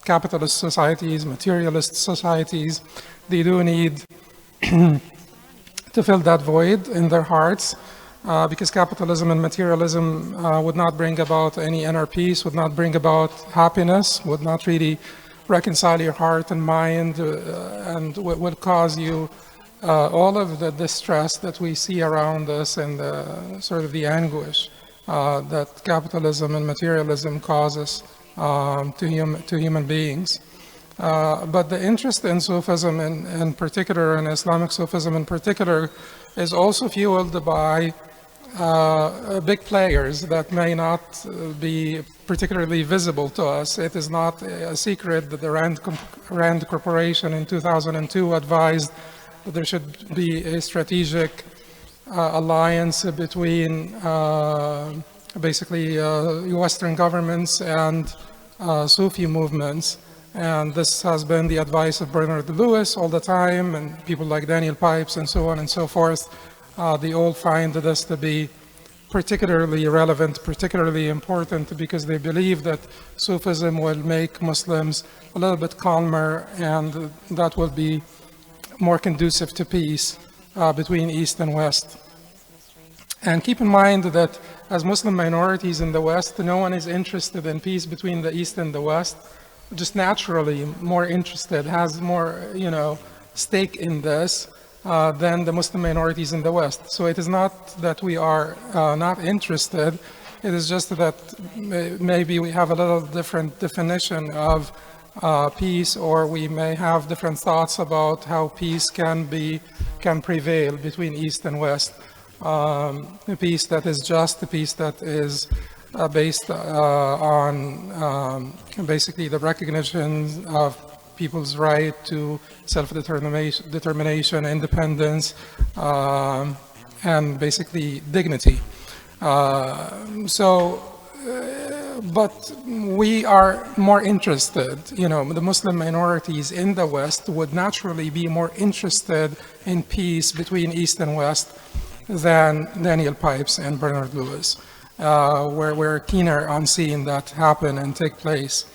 capitalist societies, materialist societies, they do need to fill that void in their hearts, because capitalism and materialism would not bring about any inner peace, would not bring about happiness, would not really reconcile your heart and mind, and will cause you all of the distress that we see around us and sort of the anguish that capitalism and materialism causes to human beings. But the interest in Sufism in particular, and Islamic Sufism in particular, is also fueled by big players that may not be particularly visible to us. It is not a secret that the Rand Corporation in 2002 advised that there should be a strategic alliance between basically Western governments and Sufi movements. And this has been the advice of Bernard Lewis all the time, and people like Daniel Pipes and so on and so forth. They all find this to be particularly relevant, particularly important, because they believe that Sufism will make Muslims a little bit calmer, and that will be more conducive to peace between East and West. And keep in mind that as Muslim minorities in the West, no one is interested in peace between the East and the West. Just naturally more interested, has more, stake in this than the Muslim minorities in the West. So it is not that we are not interested. It is just that maybe we have a little different definition of peace, or we may have different thoughts about how peace can prevail between East and West. A peace that is just, a peace that is based on basically the recognition of people's right to self-determination, independence, and basically dignity. But we are more interested, the Muslim minorities in the West would naturally be more interested in peace between East and West than Daniel Pipes and Bernard Lewis. We're keener on seeing that happen and take place.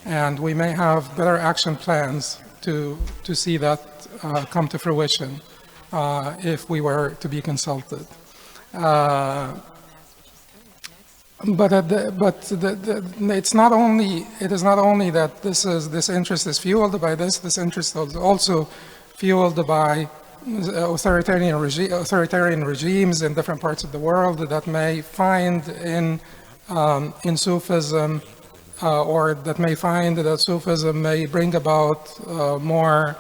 And we may have better action plans to see that come to fruition if we were to be consulted. But it is not only that this interest is fueled by this interest is also fueled by authoritarian regimes in different parts of the world that may find in Sufism, or that may find that Sufism may bring about more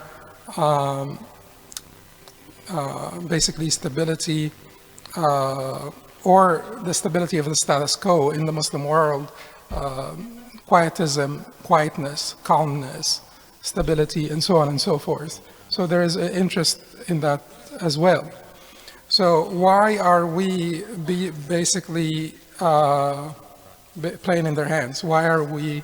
basically stability, or the stability of the status quo in the Muslim world, quietism, quietness, calmness, stability, and so on and so forth. So there is an interest in that as well. So why are we basically playing in their hands? Why are we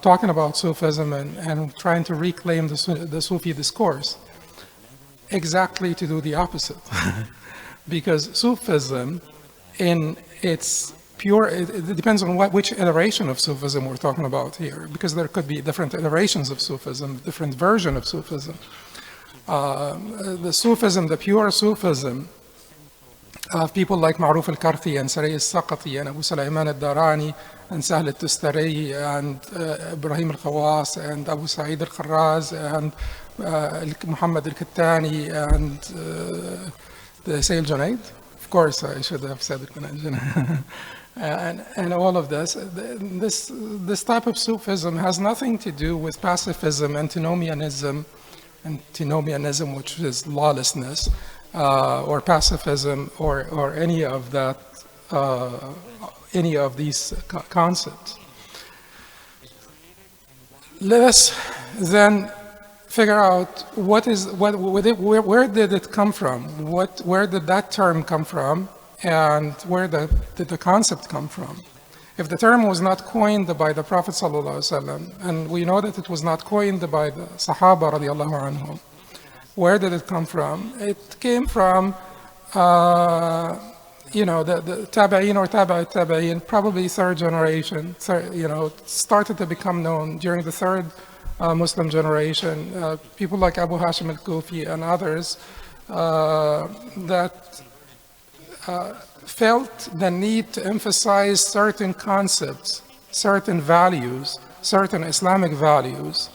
talking about Sufism and trying to reclaim the Sufi discourse? Exactly to do the opposite. Because Sufism, in its pure, it depends on which iteration of Sufism we're talking about here, because there could be different iterations of Sufism, different version of Sufism. The Sufism, the pure Sufism of people like Ma'ruf al-Karthi and Sari al-Saqati and Abu Sulaiman al-Darani and Sahl al-Tustari and Ibrahim al-Khawas and Abu Sa'id al-Kharraz and Muhammad al-Kattani and the Sayyid Junaid. Of course, I should have said it. And all of this type of Sufism has nothing to do with pacifism, antinomianism, which is lawlessness, or pacifism, or any of that, any of these concepts. Let us then figure out where did it come from? Where did that term come from? And where did the concept come from? If the term was not coined by the Prophet ﷺ, and we know that it was not coined by the Sahaba radiallahu anhum, where did it come from? It came from the tabi'in or tabi'in, probably third generation, started to become known during the third Muslim generation. People like Abu Hashim al-Kufi and others that felt the need to emphasize certain concepts, certain values, certain Islamic values,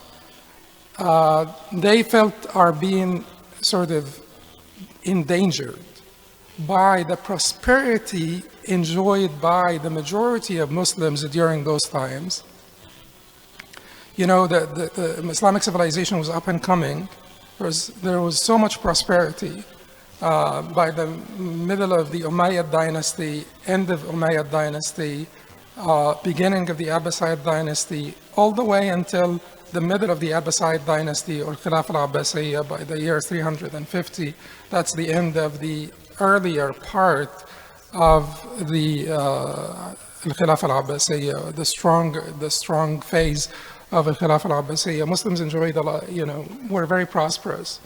they felt are being sort of endangered by the prosperity enjoyed by the majority of Muslims during those times. The Islamic civilization was up and coming. There was so much prosperity. By the middle of the Umayyad dynasty, end of Umayyad dynasty, beginning of the Abbasid dynasty, all the way until the middle of the Abbasid dynasty or Khilafah al-Abbasiyya by the year 350. That's the end of the earlier part of the Khilafah al-Abbasiyya, the strong phase of the Khilafah al-Abbasiyya. Muslims enjoyed a lot, were very prosperous.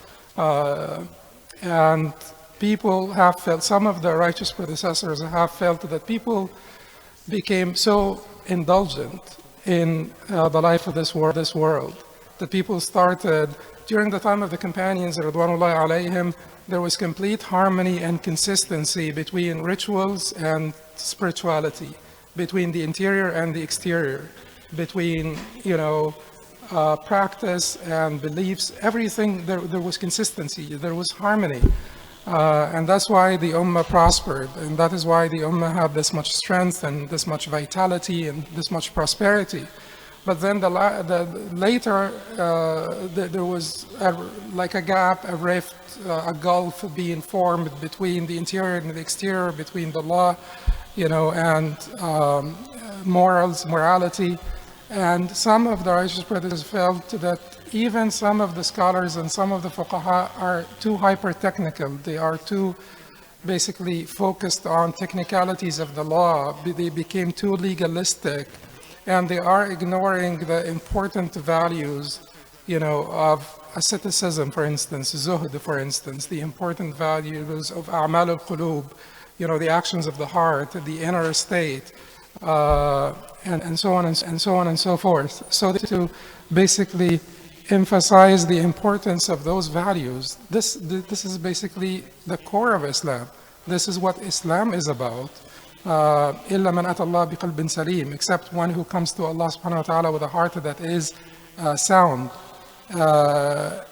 And people have felt, some of the righteous predecessors have felt that people became so indulgent in the life of this world, that people started, during the time of the companions, Ridwanullahi alayhim, there was complete harmony and consistency between rituals and spirituality, between the interior and the exterior, between, practice and beliefs, everything, there was consistency, there was harmony. And that's why the Ummah prospered, and that is why the Ummah had this much strength and this much vitality and this much prosperity. But then later, there was like a gap, a rift, a gulf being formed between the interior and the exterior, between the law, and morality. And some of the righteous predecessors felt that even some of the scholars and some of the fuqaha are too hyper-technical. They are too basically focused on technicalities of the law. They became too legalistic, and they are ignoring the important values, of asceticism, for instance, zuhd, for instance, the important values of a'mal al-qulub, the actions of the heart, the inner state, and so on and so forth. So to basically emphasize the importance of those values, this is basically the core of Islam. This is what Islam is about. إِلَّا مَنْ أَتَى اللَّهَ بِقَلْبٍ سَلِيمٍ, except one who comes to Allah subhanahu wa ta'ala with a heart that is sound.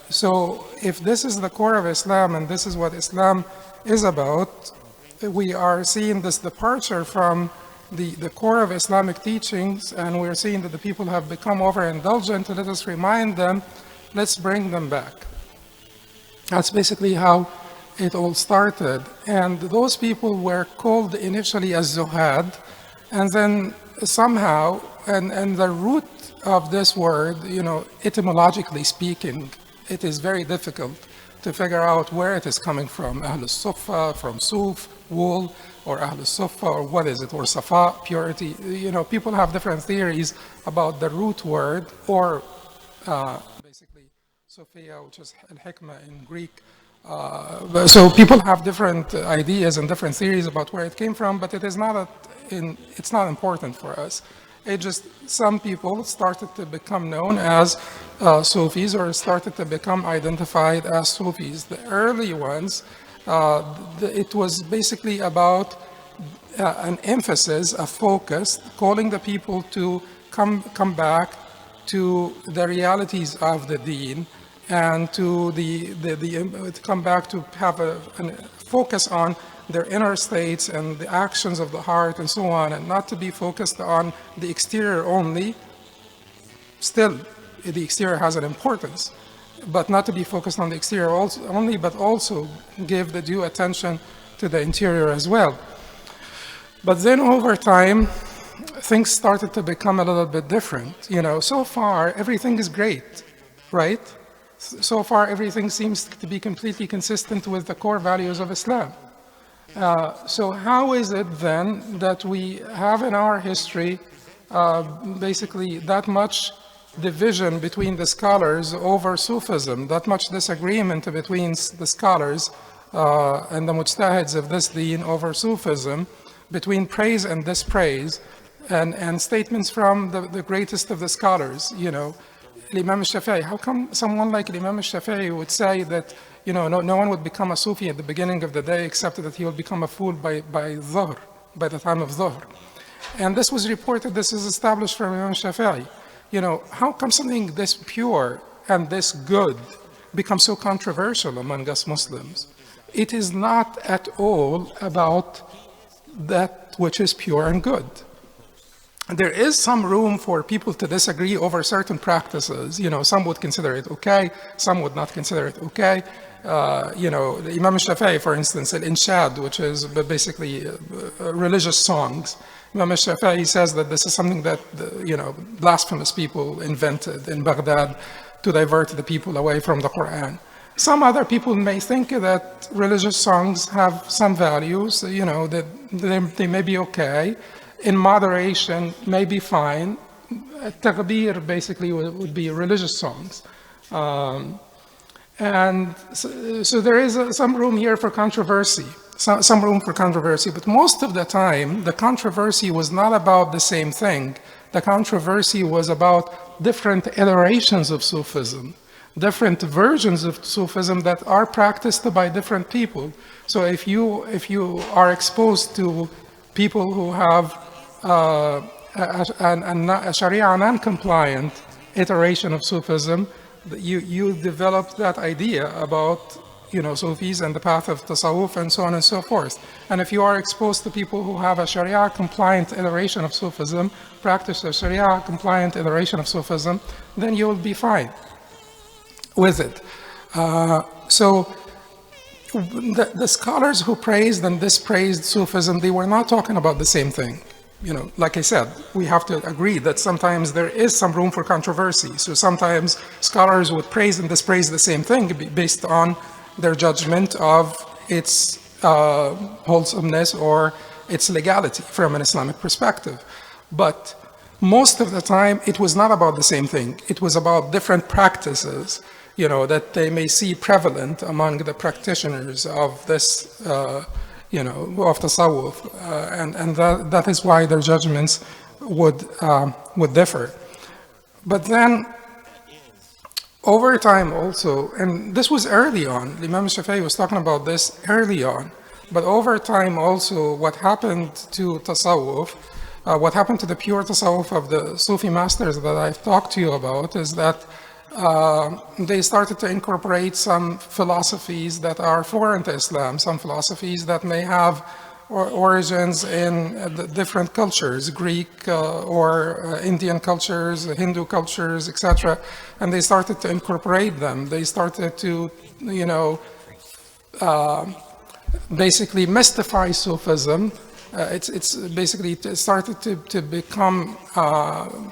So if this is the core of Islam and this is what Islam is about, we are seeing this departure from the core of Islamic teachings, and we're seeing that the people have become overindulgent. Let us remind them, let's bring them back. That's basically how it all started. And those people were called initially as Zuhad, and then somehow, and the root of this word, etymologically speaking, it is very difficult to figure out where it is coming from. Ahl al-Suffa, from Suf, wool, or Ahl al-Suffa, or what is it, or Safa, purity. People have different theories about the root word, or basically Sophia, which is al-Hikmah in Greek. So people have different ideas and different theories about where it came from, but it's not important for us. It just, some people started to become known as Sufis, or started to become identified as Sufis. The early ones, it was basically about an emphasis, a focus, calling the people to come back to the realities of the deen, and to to come back to have a focus on their inner states and the actions of the heart and so on, and not to be focused on the exterior only. Still, the exterior has an importance, but not to be focused on the exterior only, but also give the due attention to the interior as well. But then over time, things started to become a little bit different. So far, everything is great, right? So far, everything seems to be completely consistent with the core values of Islam. So how is it then that we have in our history basically that much division between the scholars over Sufism, that much disagreement between the scholars and the mujtahids of this deen over Sufism, between praise and dispraise, and statements from the greatest of the scholars, Imam al-Shafi'i. How come someone like Imam al-Shafi'i would say that, no one would become a Sufi at the beginning of the day except that he will become a fool by Dhuhr, by the time of Dhuhr. And this was reported, this is established from Imam al-Shafi'i. How come something this pure and this good becomes so controversial among us Muslims? It is not at all about that which is pure and good. There is some room for people to disagree over certain practices. Some would consider it okay, some would not consider it okay. Imam al-Shafi'i, for instance, al-Inshad, which is basically religious songs. Imam al-Shafi'i says that this is something that, blasphemous people invented in Baghdad to divert the people away from the Quran. Some other people may think that religious songs have some values, that they may be okay. In moderation, may be fine. Taghbir basically would be religious songs. And so there is some room here for controversy, some room for controversy. But most of the time, the controversy was not about the same thing. The controversy was about different iterations of Sufism, different versions of Sufism that are practiced by different people. So if you are exposed to people who have a Sharia non-compliant iteration of Sufism, you develop that idea about Sufis and the path of Tasawwuf and so on and so forth. And if you are exposed to people who have a Sharia compliant iteration of Sufism, practice a Sharia compliant iteration of Sufism, then you will be fine with it. So the scholars who praised and dispraised Sufism, they were not talking about the same thing. Like I said, we have to agree that sometimes there is some room for controversy. So sometimes scholars would praise and dispraise the same thing based on their judgment of its wholesomeness or its legality from an Islamic perspective. But most of the time, it was not about the same thing. It was about different practices, that they may see prevalent among the practitioners of this of Tasawwuf, and that is why their judgments would differ. But then, over time also, and this was early on, Imam Shafi'i was talking about this early on, but over time also, what happened to Tasawwuf, what happened to the pure Tasawwuf of the Sufi masters that I've talked to you about is that they started to incorporate some philosophies that are foreign to Islam, some philosophies that may have origins in different cultures, Greek or Indian cultures, Hindu cultures, etc. And they started to incorporate them. They started to, basically mystify Sufism. It's basically started to become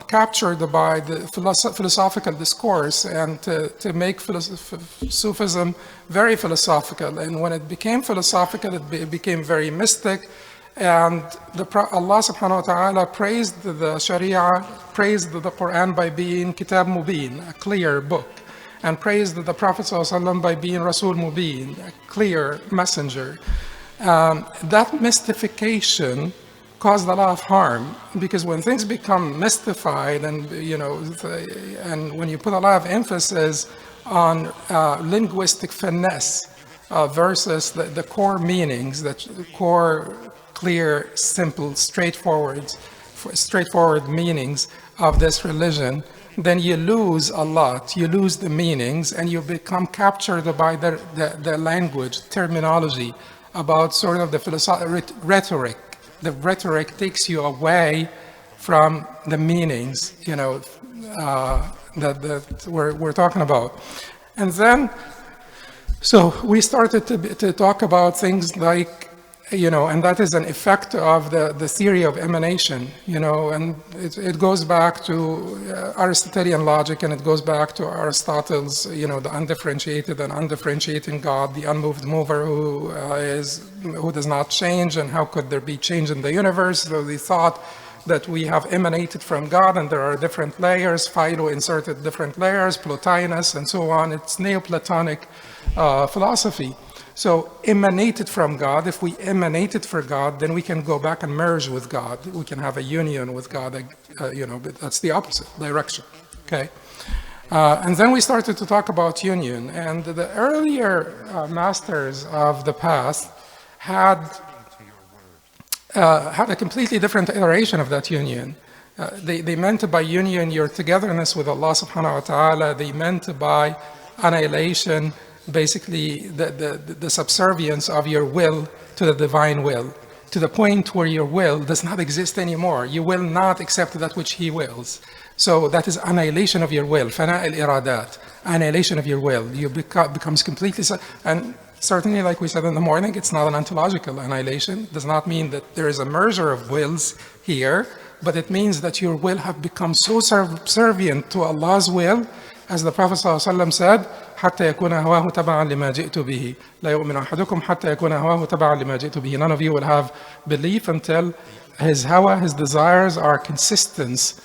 captured by the philosophical discourse and to make Sufism very philosophical. And when it became philosophical, it became very mystic. And Allah subhanahu wa ta'ala praised the Sharia, praised the Quran by being Kitab Mubin, a clear book, and praised the Prophet sallallahu alaihi wasallam by being Rasul Mubin, a clear messenger. That mystification caused a lot of harm, because when things become mystified and and when you put a lot of emphasis on linguistic finesse versus the core meanings, the core, clear, simple, straightforward meanings of this religion, then you lose a lot. You lose the meanings, and you become captured by the language, terminology, about sort of the rhetoric. The rhetoric takes you away from the meanings, that we're talking about. And then, so we started to talk about things like, and that is an effect of the theory of emanation, and it goes back to Aristotelian logic, and it goes back to Aristotle's, the undifferentiated and undifferentiating God, the unmoved mover who does not change, and how could there be change in the universe? So they thought that we have emanated from God, and there are different layers. Philo inserted different layers, Plotinus, and so on. It's Neoplatonic philosophy. So emanated from God, if we emanated from God, then we can go back and merge with God. We can have a union with God, but that's the opposite direction, okay? And then we started to talk about union, and the earlier masters of the past had a completely different iteration of that union. They meant by union your togetherness with Allah subhanahu wa ta'ala. They meant by annihilation basically the subservience of your will to the divine will, to the point where your will does not exist anymore. You will not accept that which He wills. So that is annihilation of your will, fana al-iradat, annihilation of your will. You becomes completely, and certainly like we said in the morning, it's not an ontological annihilation. It does not mean that there is a merger of wills here, but it means that your will have become so subservient to Allah's will, as the Prophet ﷺ said, حتى يكون هواه تبعا لما جئت به لا يؤمن أحدكم حتى يكون هواه تبعا لما جئت به. None of you will have belief until his hawa, his desires are consistent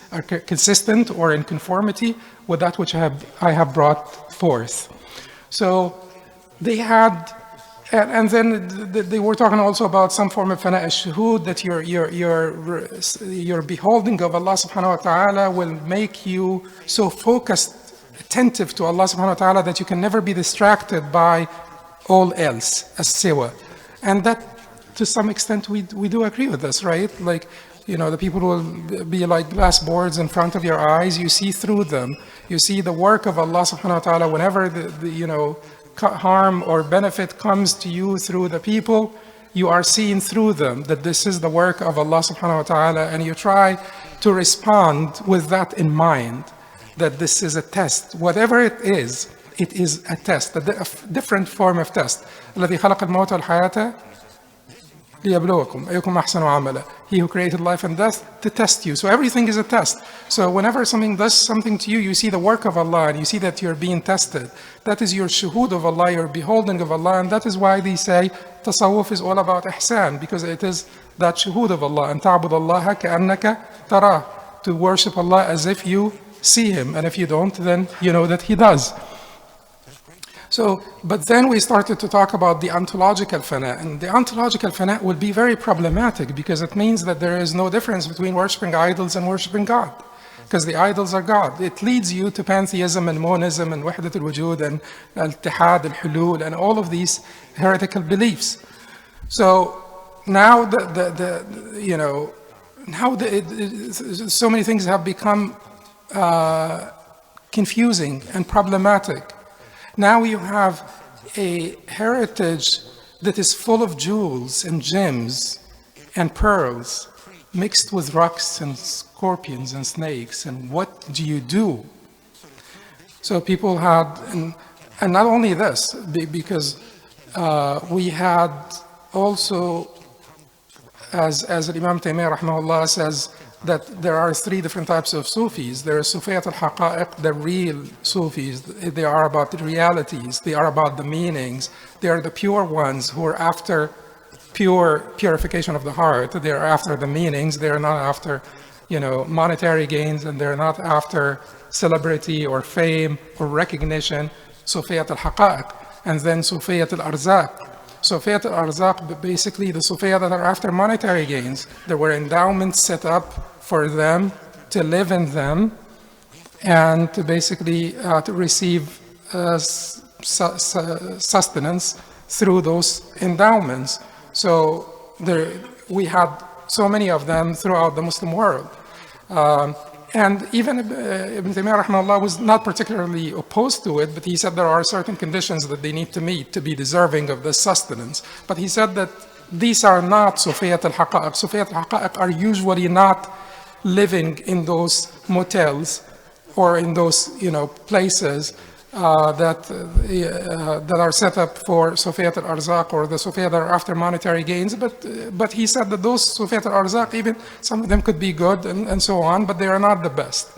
or in conformity with that which I have brought forth. So they had, and then they were talking also about some form of fana al-shuhud, that your beholding of Allah subhanahu wa ta'ala will make you so focused, attentive to Allah subhanahu wa ta'ala, that you can never be distracted by all else, as siwa. And that, to some extent, we do agree with this, right? Like, the people will be like glass boards in front of your eyes. You see through them. You see the work of Allah subhanahu wa ta'ala. Whenever the harm or benefit comes to you through the people, you are seeing through them that this is the work of Allah subhanahu wa ta'ala, and you try to respond with that in mind, that this is a test. Whatever it is a test, a different form of test. الذي خلق الموت والحياة ليبلوكم أيكم أحسن عملا. He who created life and death to test you. So everything is a test. So whenever something does something to you, you see the work of Allah and you see that you're being tested. That is your shuhud of Allah, your beholding of Allah, and that is why they say Tasawwuf is all about ihsan, because it is that shuhud of Allah. And ta'bud Allah ka'annaka tarah, to worship Allah as if you see Him, and if you don't, then you know that He does. So, but then we started to talk about the ontological fana, and the ontological fana will be very problematic, because it means that there is no difference between worshipping idols and worshipping God, because the idols are God. It leads you to pantheism and monism and wahdat al-wujud and al-ittihad al-hulul and all of these heretical beliefs. So now so many things have become confusing and problematic. Now you have a heritage that is full of jewels and gems and pearls mixed with rocks and scorpions and snakes. And what do you do? So people had, and not only this, because we had also, as Imam Taymiyyah rahimahullah says, that there are three different types of Sufis. There are Sufiyat al-Haqa'iq, the real Sufis. They are about the realities. They are about the meanings. They are the pure ones who are after purification of the heart. They are after the meanings. They are not after, monetary gains, and they're not after celebrity or fame or recognition. Sufiyat al-Haqa'iq. And then Sufiyat al-Arzaq. Sufiyat al-Arzaq, basically the Sufiyat that are after monetary gains. There were endowments set up for them to live in them and to basically to receive sustenance through those endowments. So we had so many of them throughout the Muslim world. And even Ibn Taymiyyah rahimahullah was not particularly opposed to it, but he said there are certain conditions that they need to meet to be deserving of this sustenance. But he said that these are not Sufiyat al-Haqa'iq. Sufiyat al-Haqa'iq are usually not living in those motels or in those places that are set up for Sufiyat al-Arzaq or the Sufiyat that are after monetary gains. But he said that those Sufiyat al-Arzaq, even some of them could be good and so on, but they are not the best.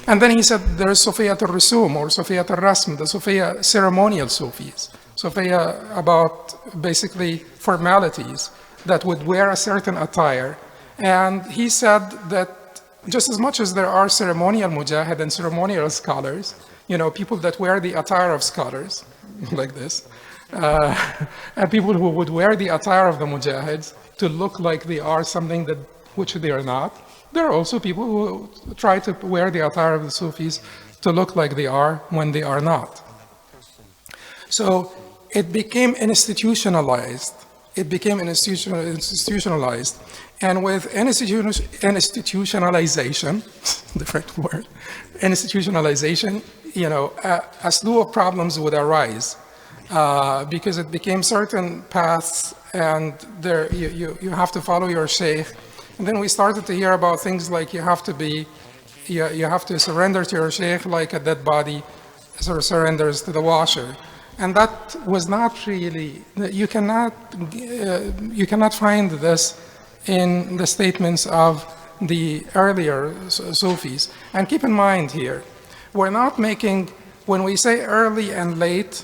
And then he said there is Sufiyat al-Rusum or Sufiyat al-Rasm, the Sufiya ceremonial Sufis. Sufiya about basically formalities that would wear a certain attire. And he said that just as much as there are ceremonial mujahid and ceremonial scholars, people that wear the attire of scholars, like this, and people who would wear the attire of the mujahids to look like they are something that which they are not. There are also people who try to wear the attire of the Sufis to look like they are when they are not. So it became institutionalized. It became institutionalized. And with institutionalization, different word, institutionalization, a slew of problems would arise because it became certain paths and there you have to follow your shaykh. And then we started to hear about things like you have to surrender to your shaykh like a dead body surrenders to the washer. And that was not really, you cannot find this in the statements of the earlier Sufis. And keep in mind here, we're not making, when we say early and late,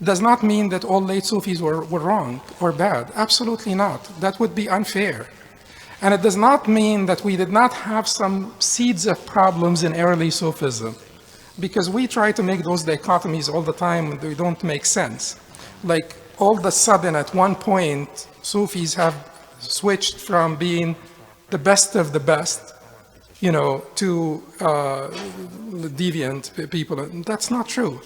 does not mean that all late Sufis were wrong or bad. Absolutely not. That would be unfair. And it does not mean that we did not have some seeds of problems in early Sufism, because we try to make those dichotomies all the time and they don't make sense. Like all of a sudden at one point, Sufis have switched from being the best of the best, to deviant people. And that's not true.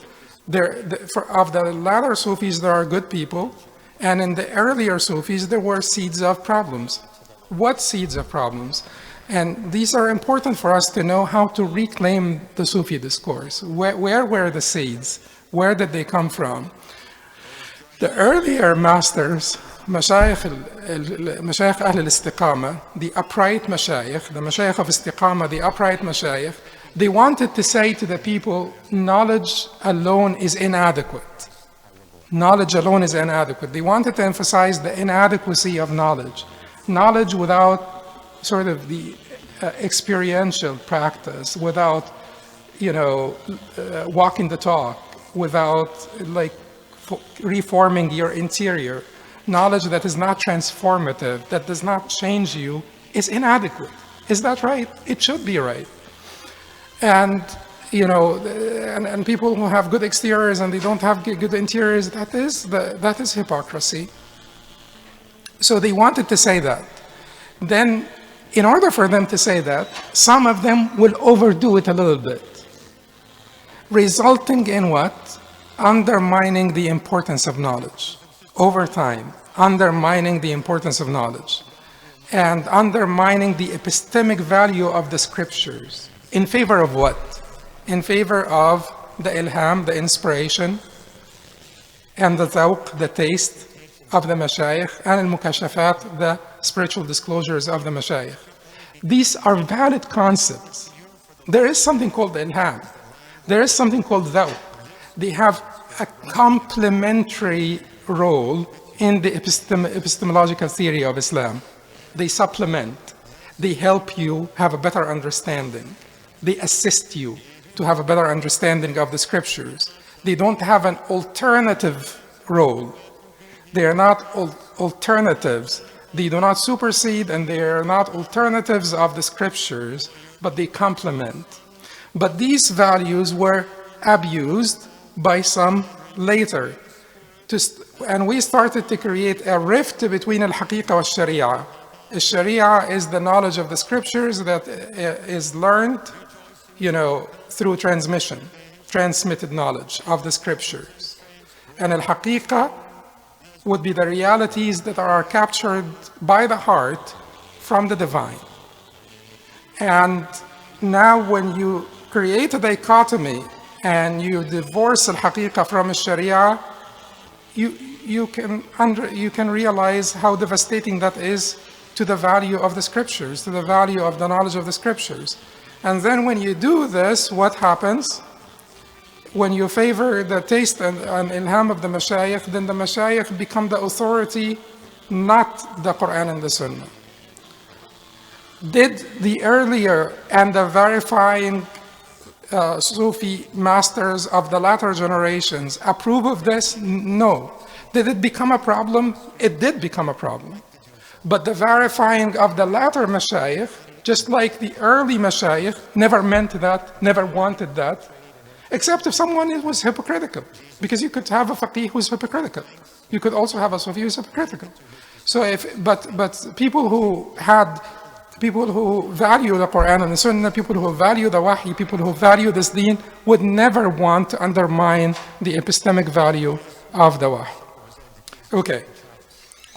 Of the latter Sufis, there are good people, and in the earlier Sufis, there were seeds of problems. What seeds of problems? And these are important for us to know how to reclaim the Sufi discourse. Where were the seeds? Where did they come from? The earlier masters, Mashayikh Ahl al-Istiqama, the upright Mashayikh, the Mashayikh of Istiqama, the upright Mashayikh, they wanted to say to the people, knowledge alone is inadequate. Knowledge alone is inadequate. They wanted to emphasize the inadequacy of knowledge. Knowledge without sort of the experiential practice, without, walking the talk, without reforming your interior. Knowledge that is not transformative, that does not change you, is inadequate. Is that right? It should be right. And, and people who have good exteriors and they don't have good interiors, that is hypocrisy. So they wanted to say that. Then, in order for them to say that, some of them will overdo it a little bit, resulting in what? Undermining the importance of knowledge. Over time, undermining the importance of knowledge and undermining the epistemic value of the scriptures. In favor of what? In favor of the ilham, the inspiration, and the zawq, the taste of the mashayikh, and al-mukashafat, the spiritual disclosures of the mashayikh. These are valid concepts. There is something called ilham. There is something called zawq. They have a complementary role in the epistemological theory of Islam. They supplement. They help you have a better understanding. They assist you to have a better understanding of the scriptures. They don't have an alternative role. They are not alternatives. They do not supersede, and they are not alternatives of the scriptures, but they complement. But these values were abused by some later. And we started to create a rift between al-haqiqa and sharia. Sharia is the knowledge of the scriptures that is learned, through transmitted knowledge of the scriptures. And al-haqiqa would be the realities that are captured by the heart from the divine. And now when you create a dichotomy and you divorce al-haqiqa from al-sharia, you can realize how devastating that is to the value of the scriptures, to the value of the knowledge of the scriptures. And then when you do this, what happens? When you favor the taste and ilham of the mashayikh, then the mashayikh become the authority, not the Quran and the Sunnah. Did the earlier and the verifying Sufi masters of the latter generations approve of this? No. Did it become a problem? It did become a problem. But the verifying of the latter mashayikh, just like the early mashayikh, never meant that, never wanted that. Except if someone was hypocritical, because you could have a faqih who's hypocritical. You could also have a Sufi who's hypocritical. So but people who value the Quran and the Sunnah, people who value the Wahy, people who value this deen, would never want to undermine the epistemic value of the Wahy. Okay,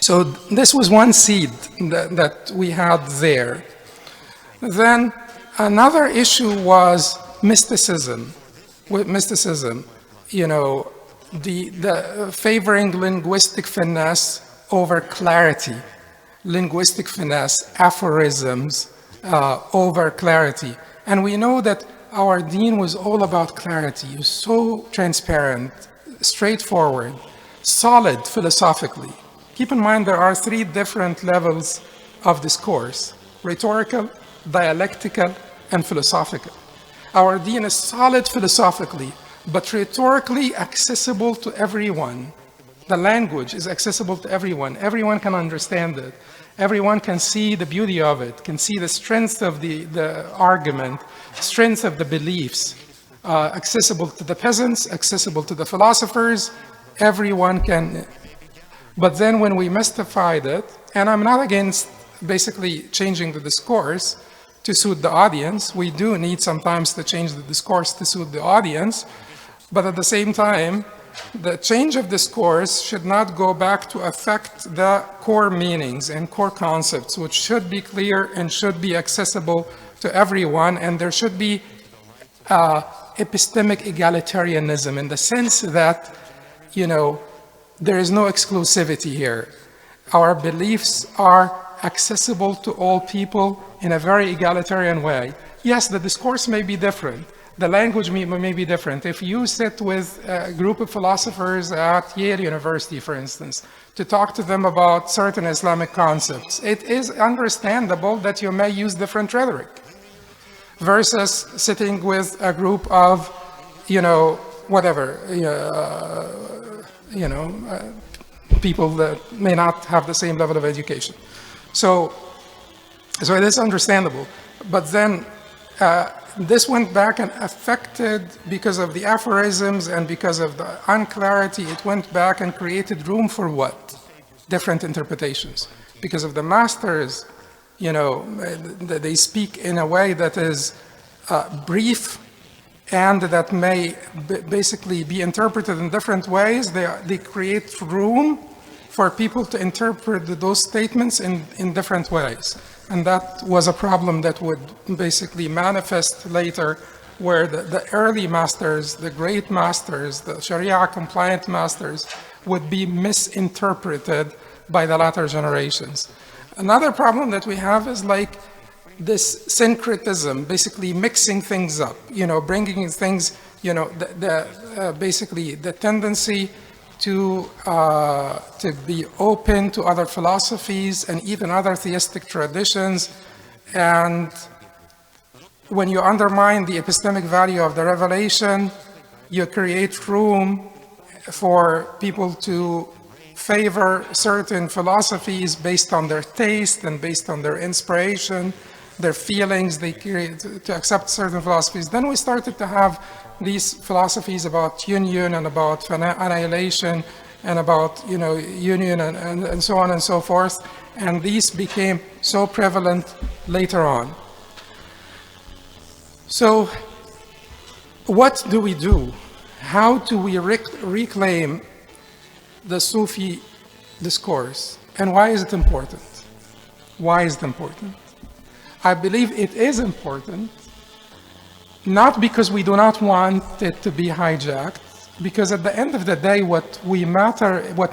so this was one seed that we had there. Then another issue was mysticism. With mysticism, the favoring linguistic finesse over clarity, linguistic finesse, aphorisms over clarity. And we know that our deen was all about clarity. It was so transparent, straightforward, solid philosophically. Keep in mind there are three different levels of discourse: rhetorical, dialectical, and philosophical. Our deen is solid philosophically, but rhetorically accessible to everyone. The language is accessible to everyone. Everyone can understand it. Everyone can see the beauty of it, can see the strength of the argument, strength of the beliefs. Accessible to the peasants, accessible to the philosophers. Everyone can. But then when we mystified it, and I'm not against basically changing the discourse to suit the audience. We do need sometimes to change the discourse to suit the audience, but at the same time, the change of discourse should not go back to affect the core meanings and core concepts, which should be clear and should be accessible to everyone, and there should be epistemic egalitarianism in the sense that, there is no exclusivity here. Our beliefs are accessible to all people in a very egalitarian way. Yes, the discourse may be different. The language may be different. If you sit with a group of philosophers at Yale University, for instance, to talk to them about certain Islamic concepts, it is understandable that you may use different rhetoric versus sitting with a group of, people that may not have the same level of education. So it is understandable. But then this went back and affected, because of the aphorisms and because of the unclarity, it went back and created room for what? Different interpretations. Because of the masters, they speak in a way that is brief and that may basically be interpreted in different ways. They create room for people to interpret those statements in different ways. And that was a problem that would basically manifest later, where the early masters, the great masters, the Sharia compliant masters, would be misinterpreted by the latter generations. Another problem that we have is like this syncretism, basically mixing things up, bringing things, basically the tendency to be open to other philosophies and even other theistic traditions. And when you undermine the epistemic value of the revelation, you create room for people to favor certain philosophies based on their taste and based on their inspiration, their feelings. They create to accept certain philosophies. Then we started to have these philosophies about union and about annihilation and about union and so on and so forth, and these became so prevalent later on. So what do we do? How do we reclaim the Sufi discourse, and why is it important? Why is it important? I believe it is important, not because we do not want it to be hijacked, because at the end of the day, what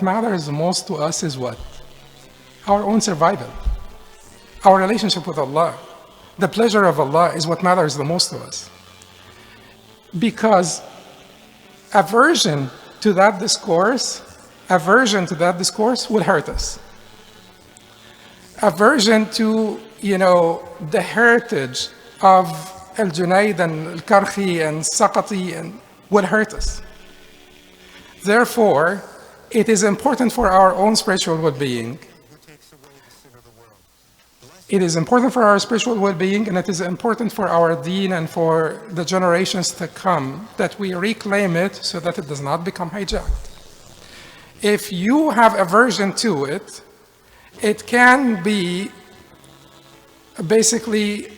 matters most to us is what? Our own survival, our relationship with Allah. The pleasure of Allah is what matters the most to us. Because aversion to that discourse will hurt us. Aversion to, the heritage of Al-Junayd and Al-Karhi and Saqati will hurt us. Therefore, it is important for our own spiritual well-being It is important for our spiritual well-being, and it is important for our deen and for the generations to come that we reclaim it so that it does not become hijacked. If you have aversion to it, it can be basically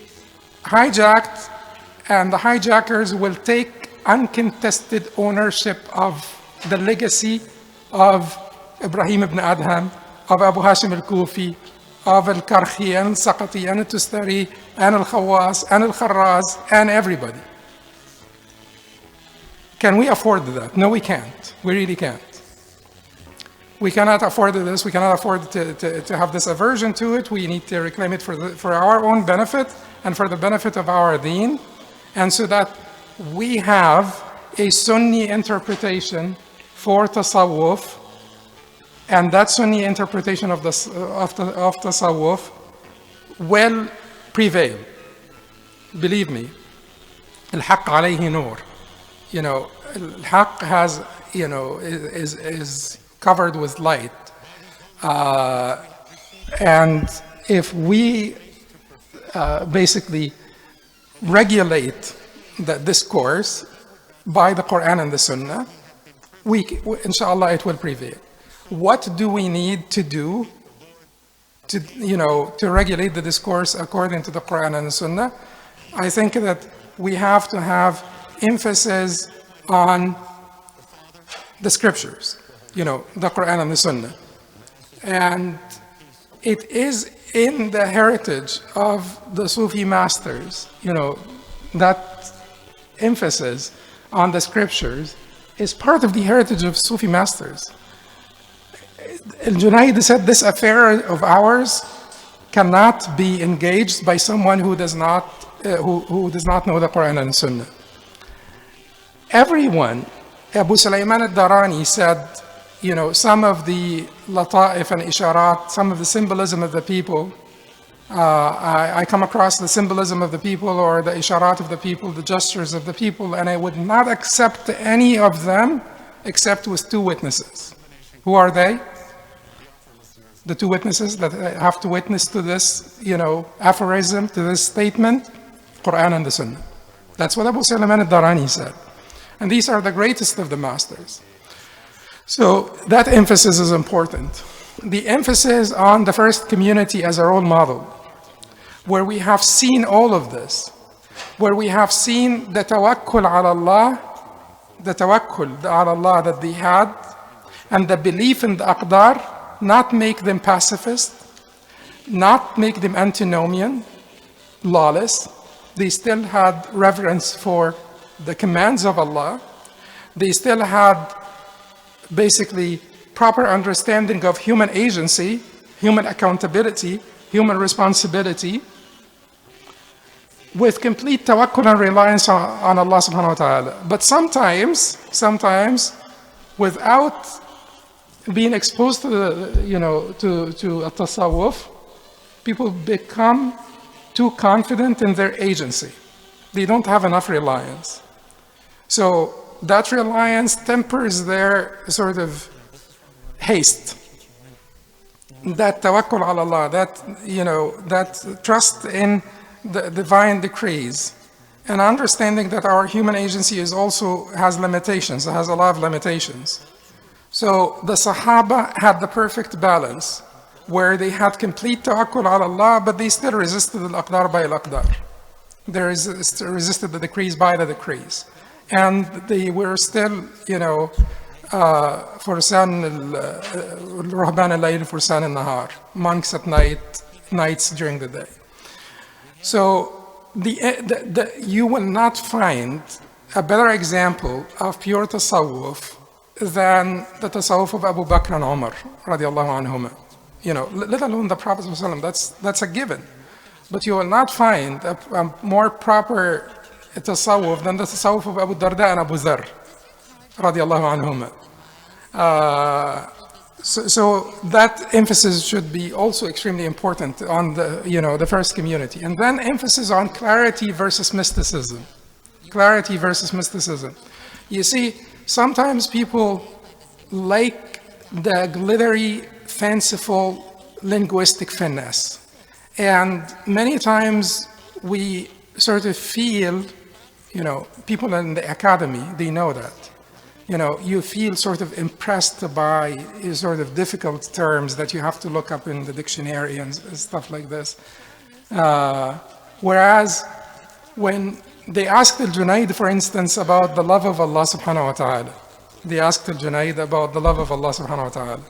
hijacked, and the hijackers will take uncontested ownership of the legacy of Ibrahim ibn Adham, of Abu Hashim al-Kufi, of al-Karhi and al-Saqati and al-Tustari and al-Khawas and al-Kharraz and everybody. Can we afford that? No, we can't. We really can't. We cannot afford this. We cannot afford to have this aversion to it. We need to reclaim it for our own benefit and for the benefit of our deen, and so that we have a Sunni interpretation for Tasawwuf, and that Sunni interpretation of Tasawwuf will prevail. Believe me, al-haq alayhi nur. Al-haq has, is covered with light. And if we basically regulate the discourse by the Quran and the Sunnah, inshallah, it will prevail. What do we need to do to regulate the discourse according to the Quran and the Sunnah? I think that we have to have emphasis on the scriptures, the Quran and the Sunnah. And it is in the heritage of the Sufi masters, that emphasis on the scriptures is part of the heritage of Sufi masters. Al-Junayd said, this affair of ours cannot be engaged by someone who does not know the Quran and Sunnah. Everyone, Abu Sulaiman al-Darani said, some of the lata'if and isharat, some of the symbolism of the people, I come across the symbolism of the people or the isharat of the people, the gestures of the people, and I would not accept any of them except with two witnesses. Who are they? The two witnesses that have to witness to this, aphorism, to this statement, Quran and the Sunnah. That's what Abu Sulaiman al-Darani said. And these are the greatest of the masters. So that emphasis is important. The emphasis on the first community as a role model, where we have seen all of this, where we have seen the tawakkul ala Allah, that they had, and the belief in the aqdar, not make them pacifist, not make them antinomian, lawless. They still had reverence for the commands of Allah. They still had basically proper understanding of human agency, human accountability, human responsibility, with complete tawakkul and reliance on Allah subhanahu wa ta'ala. But sometimes, without being exposed to to a tasawwuf, people become too confident in their agency. They don't have enough reliance. So that reliance tempers their sort of haste. That tawakkul ala Allah, that trust in the divine decrees, and understanding that our human agency has limitations, it has a lot of limitations. So the Sahaba had the perfect balance, where they had complete tawakkul ala Allah, but they still resisted al-aqdar by al-aqdar. They resisted the decrees by the decrees. And they were still, فرسان الرهبان الليل فرسان النهار, monks at night, nights during the day. So you will not find a better example of pure tasawwuf than the tasawwuf of Abu Bakr and Umar, radiallahu anhuma. Let alone the Prophet ﷺ, that's a given. But you will not find a more proper tasawwuf than the tasawwuf of Abu Darda and Abu Dharr, radiallahu anhuma. So that emphasis should be also extremely important on the first community. And then emphasis on clarity versus mysticism. Clarity versus mysticism. You see, sometimes people like the glittery, fanciful, linguistic finesse. And many times we sort of feel, people in the academy, they know that. You feel sort of impressed by sort of difficult terms that you have to look up in the dictionary and stuff like this. Whereas when they asked al-Junayd, for instance, about the love of Allah subhanahu wa ta'ala, they asked al-Junayd about the love of Allah subhanahu wa ta'ala.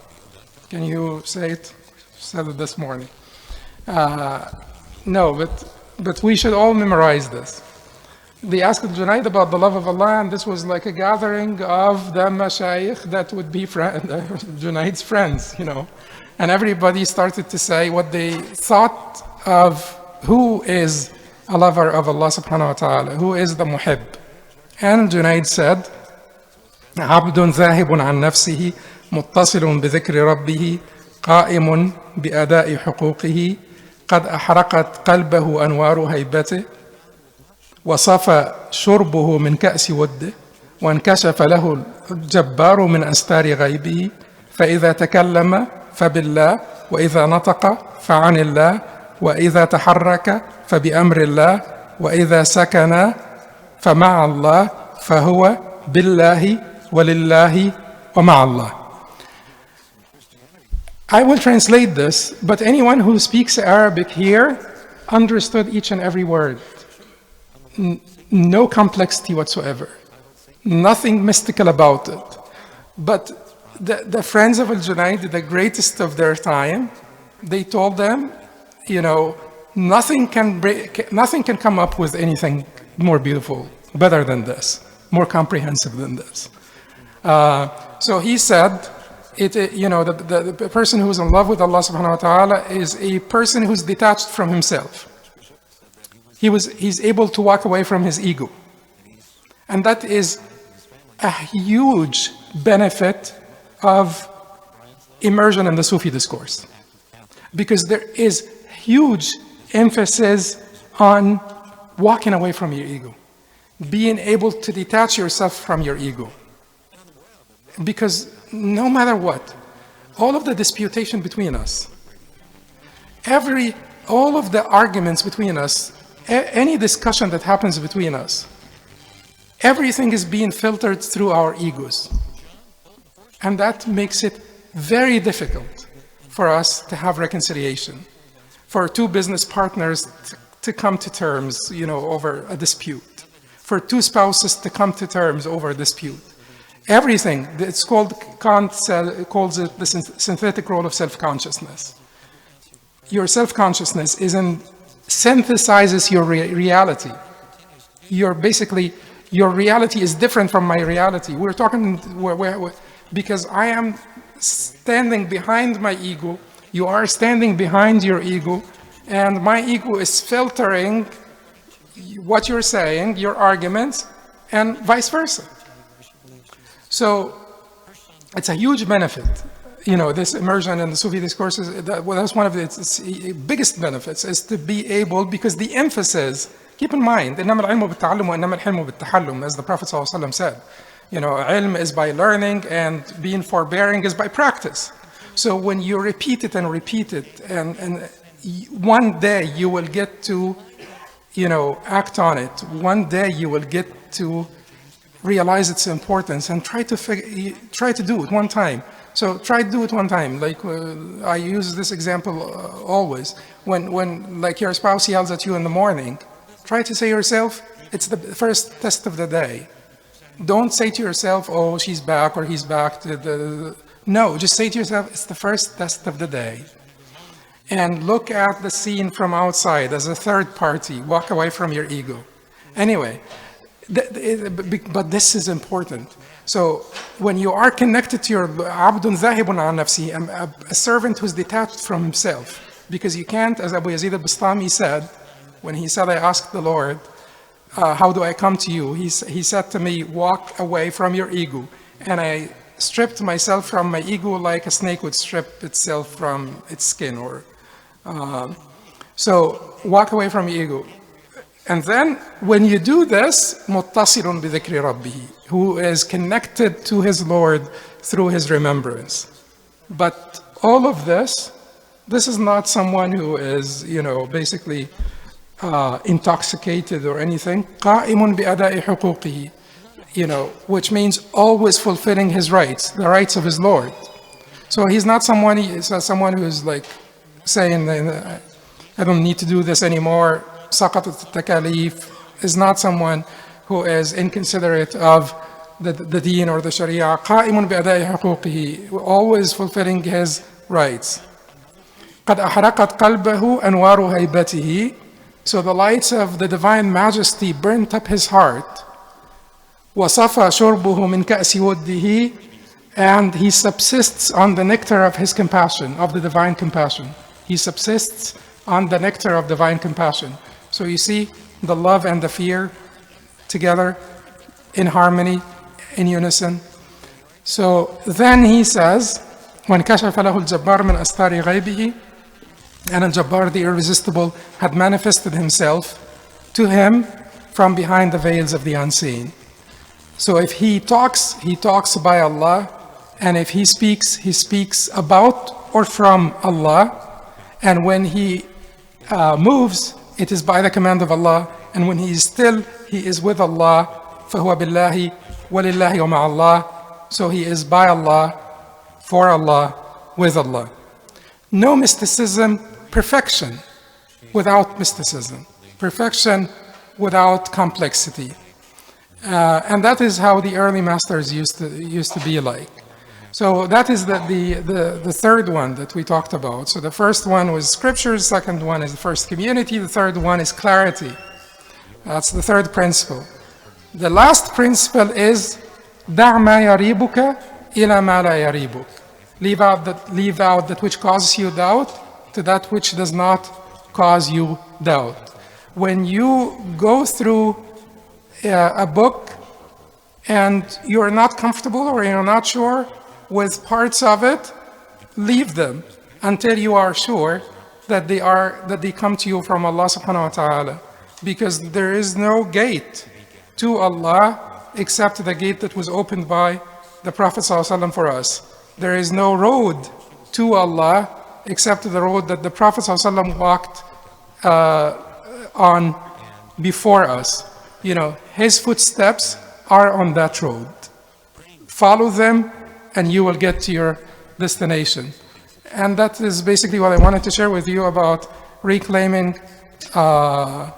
Can you say it? Said it this morning. No, but we should all memorize this. They asked al-Junayd about the love of Allah, and this was like a gathering of the shaykh that would be Junayd's friends, And everybody started to say what they thought of who is a lover of Allah subhanahu wa ta'ala, who is the muhib. And Junayd said, عبد ذاهب عن نفسه متصل بذكر ربه قائم بأداء حقوقه قد أحرقت قلبه أنوار هيبته وصفى شربه من كأس وده وانكشف له الجبار من أستار غيبه فإذا تكلم فبالله وإذا نطق فعن الله وإذا تحرك فبأمر الله وإذا سكن فمع الله فهو بالله ولله ومع الله. I will translate this, but anyone who speaks Arabic here understood each and every word. No complexity whatsoever. Nothing mystical about it. But the friends of al-Junayd, the greatest of their time, they told them, nothing can come up with anything more beautiful, better than this, more comprehensive than this. So he said, the person who is in love with Allah subhanahu wa ta'ala is a person who's detached from himself. He's able to walk away from his ego. And that is a huge benefit of immersion in the Sufi discourse. Because there is huge emphasis on walking away from your ego, being able to detach yourself from your ego. Because no matter what, all of the disputation between us, all of the arguments between us, any discussion that happens between us, everything is being filtered through our egos. And that makes it very difficult for us to have reconciliation, for two business partners to come to terms, over a dispute, for two spouses to come to terms over a dispute. Everything, it's called, Kant calls it the synthetic role of self-consciousness. Your self-consciousness synthesizes your reality. Your reality is different from my reality. We're talking, because I am standing behind my ego, you are standing behind your ego, and my ego is filtering what you're saying, your arguments, and vice versa. So it's a huge benefit, this immersion in the Sufi discourses. That's one of its biggest benefits, is to be able, because the emphasis, keep in mind, إنما العلم بالتعلم وإنما الحلم بالتحلم, as the Prophet ﷺ said. Ilm is by learning, and being forbearing is by practice. So when you repeat it, and one day you will get to, act on it. One day you will get to realize its importance and try to do it one time. So try to do it one time. Like I use this example always. When like your spouse yells at you in the morning, try to say to yourself, it's the first test of the day. Don't say to yourself, oh, she's back or he's back. No, just say to yourself, it's the first test of the day. And look at the scene from outside as a third party. Walk away from your ego. Anyway, but this is important. So when you are connected to your abdun zahibun an nafsi, a servant who's detached from himself, because you can't, as Abu Yazid al-Bastami said, when he said, I asked the Lord, how do I come to you? He said to me, walk away from your ego. And I stripped myself from my ego like a snake would strip itself from its skin. So walk away from your ego. And then when you do this, مُتَّصِلٌ بِذِكْرِ رَبِّهِ, who is connected to his Lord through his remembrance. But all of this This is not someone who is, basically intoxicated or anything. قائم بأداء حقوقه, which means always fulfilling his rights, the rights of his Lord. So he's not someone who is like saying, I don't need to do this anymore. سقطت التكاليف is not someone who is inconsiderate of the deen or the sharia. قائم بأداء حقوقه, always fulfilling his rights. قد أحرقت قلبه أنوار هيبته. So the lights of the divine majesty burnt up his heart. وصفى شربه من كأس وده, and he subsists on the nectar of his compassion, of the divine compassion. He subsists on the nectar of divine compassion. So you see the love and the fear together in harmony, in unison. So then he says, وَانْكَشَفَ لَهُ الْجَبَّارُ مِنْ أَسْتَارِ غَيْبِهِ, and Al-Jabbar, the irresistible, had manifested himself to him from behind the veils of the unseen. So if he talks by Allah, and if he speaks about or from Allah, and when he moves, it is by the command of Allah, and when he is still, he is with Allah. فَهُوَ بِاللَّهِ وَلِلَّهِ وَمَعَ اللَّهِ. So he is by Allah, for Allah, with Allah. No mysticism, perfection without mysticism. Perfection without complexity. And that is how the early masters used to be like. So that is the third one that we talked about. So the first one was scriptures, second one is the first community, the third one is clarity. That's the third principle. The last principle is دع ما يريبك إلى ما لا يريبك. Leave out that which causes you doubt to that which does not cause you doubt. When you go through a book and you're not comfortable or you're not sure with parts of it, leave them until you are sure that they come to you from Allah subhanahu wa ta'ala. Because there is no gate to Allah except the gate that was opened by the Prophet sallallahu alaihi wasallam for us. There is no road to Allah except the road that the Prophet ﷺ walked on before us. His footsteps are on that road. Follow them and you will get to your destination. And that is basically what I wanted to share with you about reclaiming the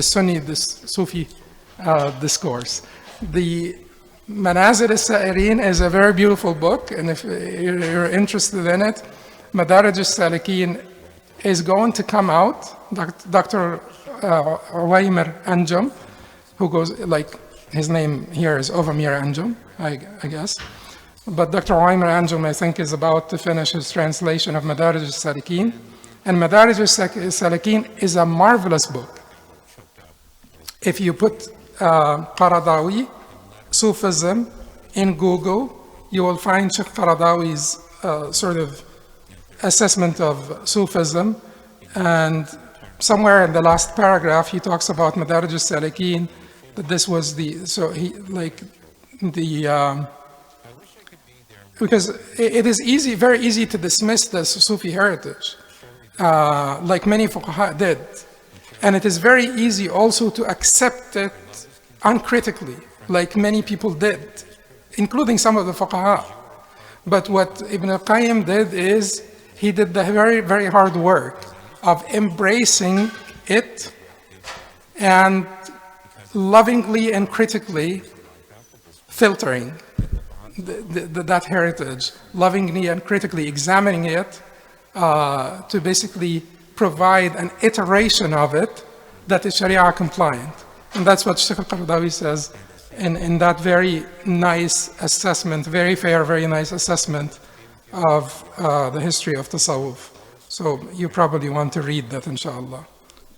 Sunni, this Sufi discourse. The Manazil al-Sa'irin is a very beautiful book, and if you're interested in it, Madarij al-Salikin is going to come out. Dr. Uwaymir Anjum, who goes, like, his name here is Ovamir Anjum, I guess. But Dr. Uwaymir Anjum, I think, is about to finish his translation of Madarij al-Salikin. And Madarij al-Salikin is a marvelous book. If you put Qaradawi, Sufism in Google, you will find Shaykh Qaradawi's sort of assessment of Sufism, and somewhere in the last paragraph he talks about Madarij al-Salikin, that this was because it is very easy to dismiss the Sufi heritage, like many fuqaha did, and it is very easy also to accept it uncritically, like many people did, including some of the fuqaha. But what Ibn al-Qayyim did is, he did the very, very hard work of embracing it and lovingly and critically filtering that heritage, lovingly and critically examining it to basically provide an iteration of it that is Sharia compliant. And that's what Shaykh al-Qaradawi says in that very nice assessment, very fair, very nice assessment of the history of Tasawwuf. So you probably want to read that, inshallah.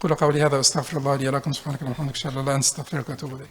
قولوا قولي هذا واستغفر الله لي ولكم سبحانك اللهم وبحمدك اشهد ان لا اله الا انت استغفرك واتوب اليك.